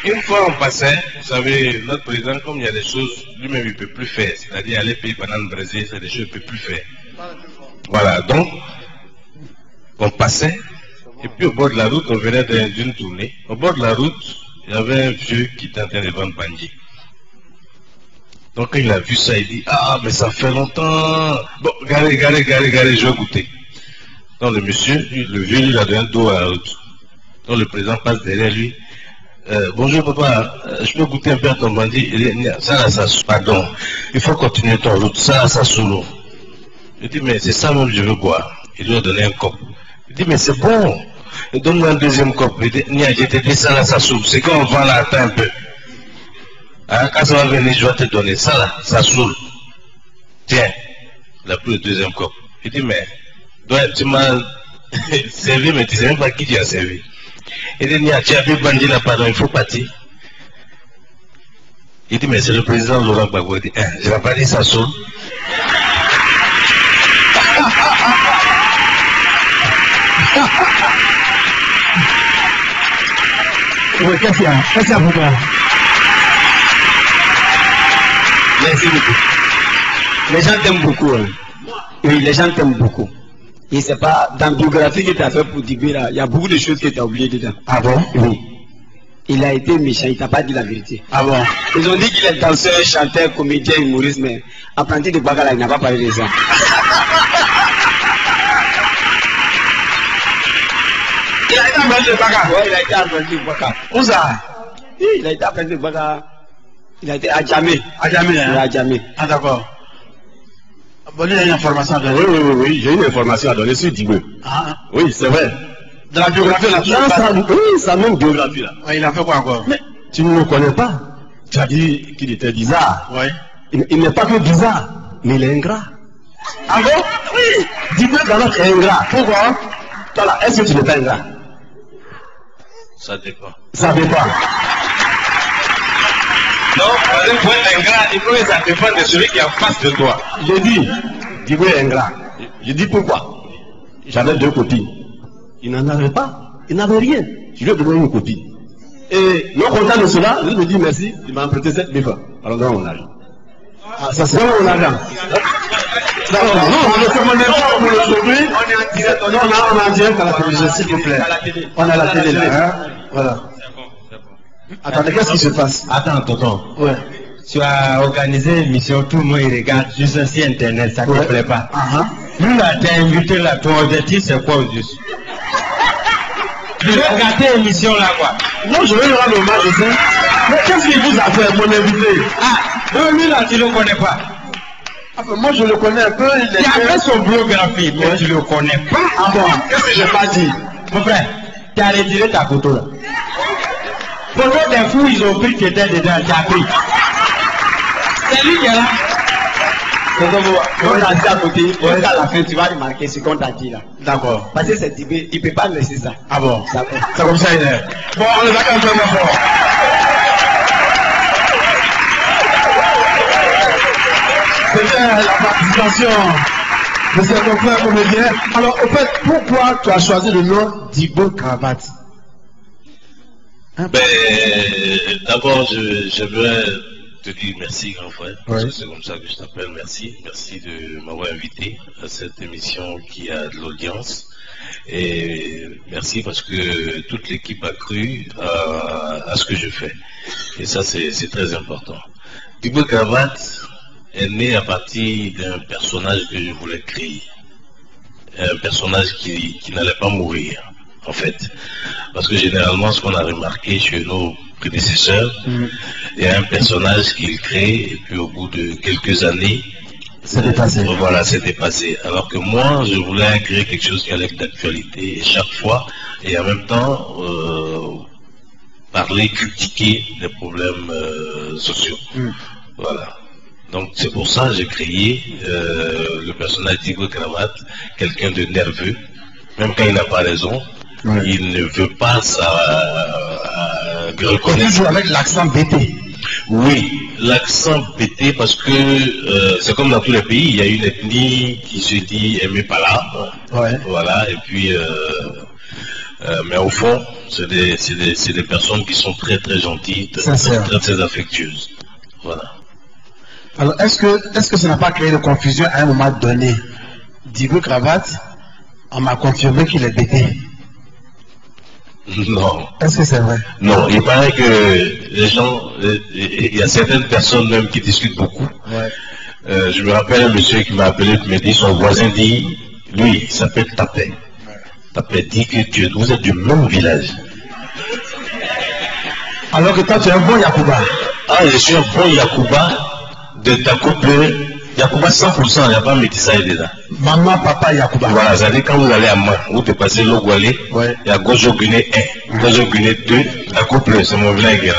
Une fois on passait, vous savez, notre président, comme il y a des choses, lui-même il ne peut plus faire, c'est-à-dire aller payer banane brésil, c'est des choses qu'il ne peut plus faire. Voilà, donc, on passait, et puis au bord de la route, on venait d'une tournée. Au bord de la route, il y avait un vieux qui était en train de vendre bandit. Donc quand il a vu ça, il dit, ah, mais ça fait longtemps. Bon, garez, je vais goûter. Donc le monsieur, le vieux, il a donné un dos à la route. Donc le président passe derrière lui. Bonjour papa, je peux goûter un peu à ton bandit? Il dit, ça, pardon, il faut continuer ton route, ça saoule. Je dis, mais c'est ça même que je veux boire. Il lui a donné un cop. Il dit, mais c'est bon. Donne-moi un deuxième cop. Il dit, je te dis ça saoule. C'est quand on va là, attends un peu. Hein, quand ça va venir, je vais te donner ça là, ça saoule. Tiens, il a pris le deuxième cop. Il dit, mais, tu m'as servi, mais tu ne sais même pas qui tu as servi. Il dit, tu as vu bandit là, pardon, il faut partir. Il dit, mais c'est le président Laurent Gbagbo. Il dit, je n'ai pas dit ça saoule. Oui, qu'est-ce qu'il y a? Qu'est-ce qu'il y a pour toi? Merci beaucoup. Les gens t'aiment beaucoup. Hein. Oui, les gens t'aiment beaucoup. Et c'est pas dans la biographie que tu as fait pour Dibira, il y a beaucoup de choses que tu as oubliées dedans. Ah bon? Oui. Il a été méchant, il t'a pas dit la vérité. Ah bon? Ils ont dit qu'il est danseur, chanteur, comédien, humoriste, mais apprenti de Bagala, il n'a pas parlé de ça. Il a été apprenti de Bagala? Oui, il a été apprenti de Bagala. Où ça? Oui, il a été apprenti de Bagala. Il a été à Djamé. À Djamé, hein? Oui, à Djamé. Ah d'accord. Bon, il a une information à donner. Oui, j'ai une information à donner sur Dibé. Ah. Oui, c'est vrai. Dans la biographie, là, oui, sa même biographie là. Ouais, il a fait quoi encore? Mais tu ne le connais pas. Tu as dit qu'il était bizarre. Oui. Il n'est pas que bizarre, mais il est ingrat. Ah bon? Oui. Dibé Ganak est ingrat. Pourquoi? Voilà, est-ce que tu n'es pas ingrat? Ça dépend. Ça dépend. Non, pour être ingrat, il faut que ça dépend de celui qui est en face de toi. J'ai dit, Dibé est ingrat. Je dis pourquoi? J'avais 2 copines. Il n'en avait pas. Il n'avait rien. Je lui ai donné une copie. Et non content de cela, je lui ai dit merci. Il m'a prêté 7 000 francs. Alors donne mon argent. Ah, ça c'est mon argent. Non, on ne commande pas pour aujourd'hui. On est en direct. Non, on est en direct à la télévision, s'il vous plaît. On a la télé là. Hein? Voilà. Attendez, qu'est-ce qui se passe? Attends, tonton. Ouais. Tu as organisé une émission, tout le monde y regarde, juste sur Internet, ça ne te plaît pas. Nous, là, t'es invité là, ton objectif, c'est quoi, juste? Je vais regarder l'émission là, quoi. Non, je vais lui rendre hommage, je sais. Mais qu'est-ce qu'il vous a fait, mon invité? Ah, lui, là, tu ne le connais pas. Enfin, moi, je le connais un peu. Il a fait son biographie, mais tu ne le connais pas. Ah bon? Qu'est-ce que j'ai pas dit? Mon frère, tu as retiré ta photo là. Photo des fous, ils ont pris qui était dedans, tu as pris. C'est lui qui est là. On a dit à côté, à la fin, tu vas remarquer ce qu'on t'a dit là. D'accord. Parce que c'est Tibé, il ne peut pas laisser ça. Ah bon? C'est comme ça, il est. Bon, on les a quand même fort. C'était la participation de ces confrères comédiens. Alors, au fait, pourquoi tu as choisi le nom d'Ibo Cravate? Ben, d'abord, je veux te dire merci, grand frère. Parce que c'est comme ça que je t'appelle. Merci. Merci de m'avoir invité à cette émission qui a de l'audience. Et merci parce que toute l'équipe a cru à ce que je fais. Et ça, c'est très important. Dibé Cravate est né à partir d'un personnage que je voulais créer. Un personnage qui n'allait pas mourir, en fait. Parce que généralement, ce qu'on a remarqué chez nos prédécesseurs, il y a un personnage qu'ils créent et puis au bout de quelques années, c'est dépassé. Voilà, c'est dépassé. Alors que moi, je voulais créer quelque chose qui allait être d'actualité chaque fois et en même temps parler, critiquer les problèmes sociaux. Voilà. Donc c'est pour ça que j'ai créé le personnage d'Ibo Cravate, quelqu'un de nerveux, même quand il n'a pas raison. Il ne veut pas reconnaître. Toujours avec l'accent BT. Oui, l'accent BT parce que c'est comme dans tous les pays, il y a une ethnie qui se dit aimée par là. Voilà, et puis Mais au fond, c'est des personnes qui sont très très gentilles, très affectueuses. Voilà. Alors, est-ce que ça n'a pas créé de confusion à un moment donné? Djibril Cravate, on m'a confirmé qu'il est bêté. Non. Est-ce que c'est vrai? Non, il paraît que les gens, il y a certaines personnes même qui discutent beaucoup. Ouais. Je me rappelle un monsieur qui m'a appelé, qui m'a dit, son voisin dit, lui, il s'appelle Tapé. Ouais. Tapé dit que vous êtes du même village. Alors que toi, tu es un bon Yacouba. Ah, je suis un bon Yacouba de ta couple. Yacouba 100%, il n'y a pas métissaille dedans. Maman, papa, Yacouba. Voilà, ça veut dire quand vous allez à Man, vous dépassez l'Ogwalé, il y a Gojo Guinée 1, Gojo Guinée 2, la couple, c'est mon village.